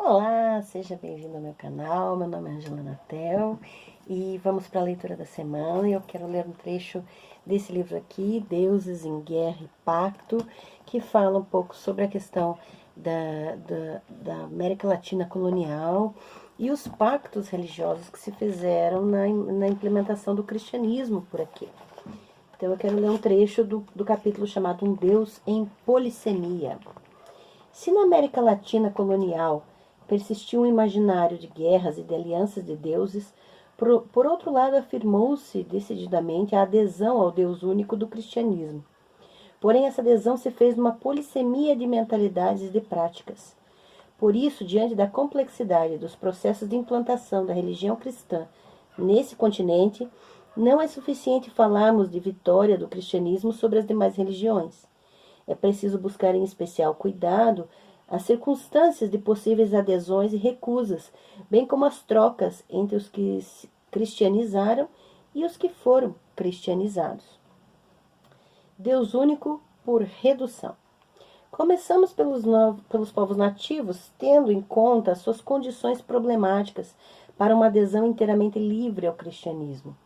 Olá, seja bem-vindo ao meu canal. Meu nome é Angela Natel e vamos para a leitura da semana. Eu quero ler um trecho desse livro aqui, Deuses em Guerra e Pacto, que fala um pouco sobre a questão da América Latina colonial e os pactos religiosos que se fizeram na implementação do cristianismo por aqui. Então eu quero ler um trecho do capítulo chamado Um Deus em Polissemia. Se na América Latina colonial persistiu um imaginário de guerras e de alianças de deuses, por outro lado afirmou-se decididamente a adesão ao Deus único do cristianismo. Porém, essa adesão se fez numa polissemia de mentalidades e de práticas. Por isso, diante da complexidade dos processos de implantação da religião cristã nesse continente, não é suficiente falarmos de vitória do cristianismo sobre as demais religiões. É preciso buscar em especial cuidado as circunstâncias de possíveis adesões e recusas, bem como as trocas entre os que se cristianizaram e os que foram cristianizados. Deus único por redução. Começamos pelos povos nativos, tendo em conta as suas condições problemáticas para uma adesão inteiramente livre ao cristianismo.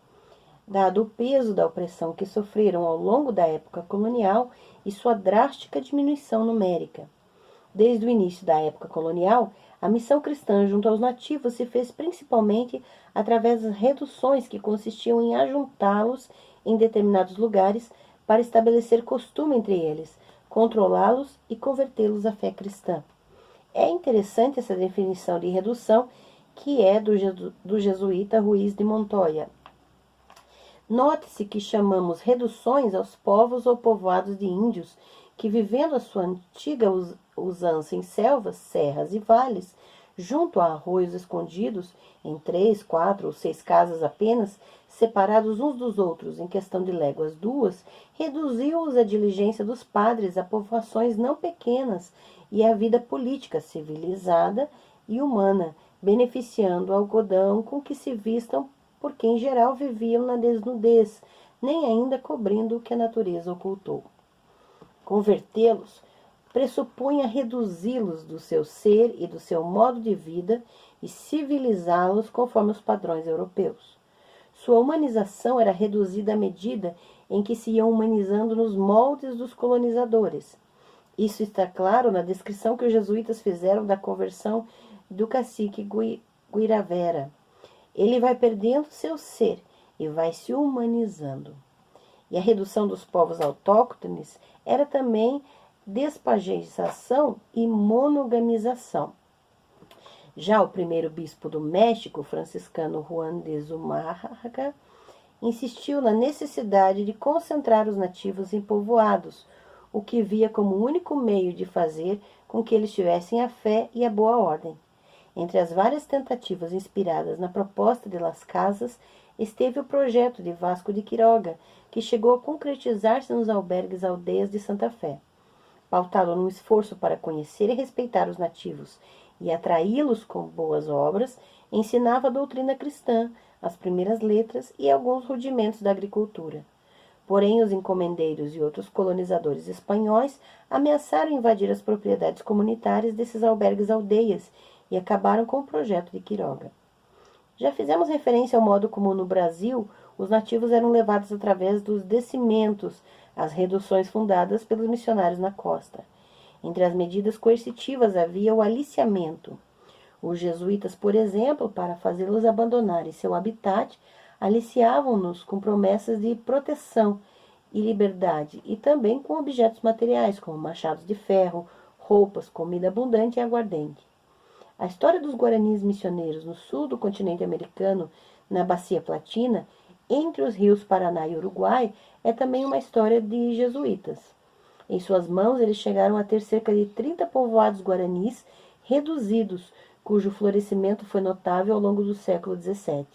Dado o peso da opressão que sofreram ao longo da época colonial e sua drástica diminuição numérica. Desde o início da época colonial, a missão cristã junto aos nativos se fez principalmente através das reduções que consistiam em ajuntá-los em determinados lugares para estabelecer costume entre eles, controlá-los e convertê-los à fé cristã. É interessante essa definição de redução, que é do jesuíta Ruiz de Montoya. Note-se que chamamos reduções aos povos ou povoados de índios que, vivendo a sua antiga usança em selvas, serras e vales, junto a arroios escondidos, em 3, 4 ou 6 casas apenas, separados uns dos outros em questão de léguas duas, reduziu-os a diligência dos padres a povoações não pequenas e a vida política civilizada e humana, beneficiando o algodão com que se vistam, porque em geral viviam na desnudez, nem ainda cobrindo o que a natureza ocultou. Convertê-los pressupunha reduzi-los do seu ser e do seu modo de vida e civilizá-los conforme os padrões europeus. Sua humanização era reduzida à medida em que se iam humanizando nos moldes dos colonizadores. Isso está claro na descrição que os jesuítas fizeram da conversão do cacique Guiravera. Ele vai perdendo seu ser e vai se humanizando. E a redução dos povos autóctones era também despageização e monogamização. Já o primeiro bispo do México, franciscano Juan de Zumárraga, insistiu na necessidade de concentrar os nativos em povoados, o que via como único meio de fazer com que eles tivessem a fé e a boa ordem. Entre as várias tentativas inspiradas na proposta de Las Casas, esteve o projeto de Vasco de Quiroga, que chegou a concretizar-se nos albergues aldeias de Santa Fé. Pautado num esforço para conhecer e respeitar os nativos e atraí-los com boas obras, ensinava a doutrina cristã, as primeiras letras e alguns rudimentos da agricultura. Porém, os encomendeiros e outros colonizadores espanhóis ameaçaram invadir as propriedades comunitárias desses albergues-aldeias e acabaram com o projeto de Quiroga. Já fizemos referência ao modo como no Brasil os nativos eram levados através dos descimentos, as reduções fundadas pelos missionários na costa. Entre as medidas coercitivas havia o aliciamento. Os jesuítas, por exemplo, para fazê-los abandonarem seu habitat, aliciavam-nos com promessas de proteção e liberdade e também com objetos materiais, como machados de ferro, roupas, comida abundante e aguardente. A história dos guaranis missioneiros no sul do continente americano, na Bacia Platina, entre os rios Paraná e Uruguai, é também uma história de jesuítas. Em suas mãos, eles chegaram a ter cerca de 30 povoados guaranis reduzidos, cujo florescimento foi notável ao longo do século XVII.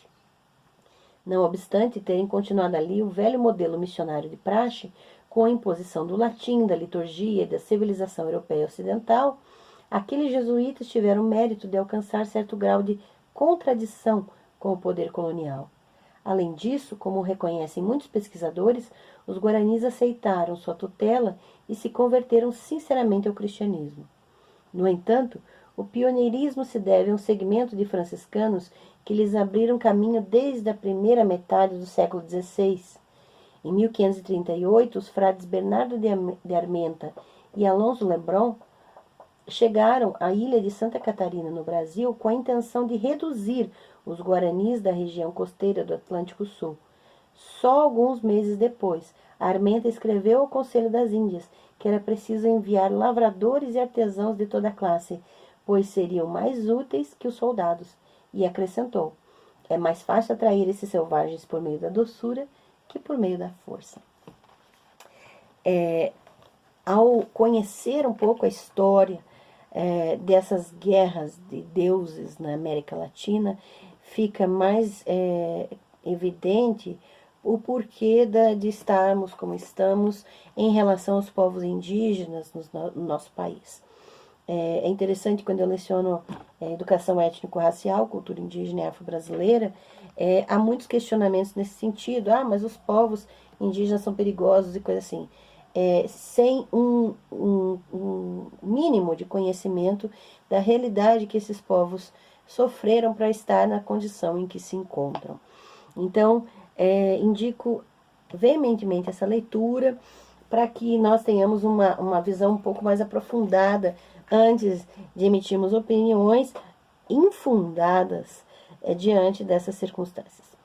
Não obstante terem continuado ali o velho modelo missionário de praxe, com a imposição do latim, da liturgia e da civilização europeia ocidental, aqueles jesuítas tiveram o mérito de alcançar certo grau de contradição com o poder colonial. Além disso, como reconhecem muitos pesquisadores, os guaranis aceitaram sua tutela e se converteram sinceramente ao cristianismo. No entanto, O pioneirismo se deve a um segmento de franciscanos que lhes abriram caminho desde a primeira metade do século XVI. Em 1538, os frades Bernardo de Armenta e Alonso Lebrun chegaram à ilha de Santa Catarina, no Brasil, com a intenção de reduzir os guaranis da região costeira do Atlântico Sul. Só alguns meses depois, Armenta escreveu ao Conselho das Índias que era preciso enviar lavradores e artesãos de toda classe, pois seriam mais úteis que os soldados, e acrescentou: é mais fácil atrair esses selvagens por meio da doçura que por meio da força. Ao conhecer um pouco a história dessas guerras de deuses na América Latina, fica mais evidente o porquê de estarmos como estamos em relação aos povos indígenas no nosso país. É interessante quando eu leciono educação étnico-racial, cultura indígena e afro-brasileira, há muitos questionamentos nesse sentido. Ah, mas os povos indígenas são perigosos e coisa assim. Sem um mínimo de conhecimento da realidade que esses povos sofreram para estar na condição em que se encontram. Então, indico veementemente essa leitura para que nós tenhamos uma visão um pouco mais aprofundada antes de emitirmos opiniões infundadas diante dessas circunstâncias.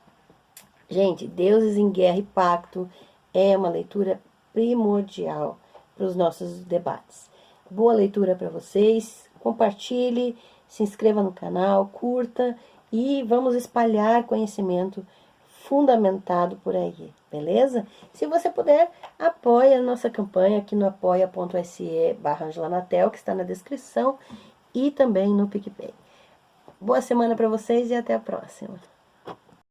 Gente, Deuses em Guerra e Pacto é uma leitura primordial para os nossos debates. Boa leitura para vocês, compartilhe, se inscreva no canal, curta e vamos espalhar conhecimento fundamentado por aí, beleza? Se você puder, apoie a nossa campanha aqui no apoia.se/AngelaNatel, que está na descrição, e também no PicPay. Boa semana para vocês e até a próxima.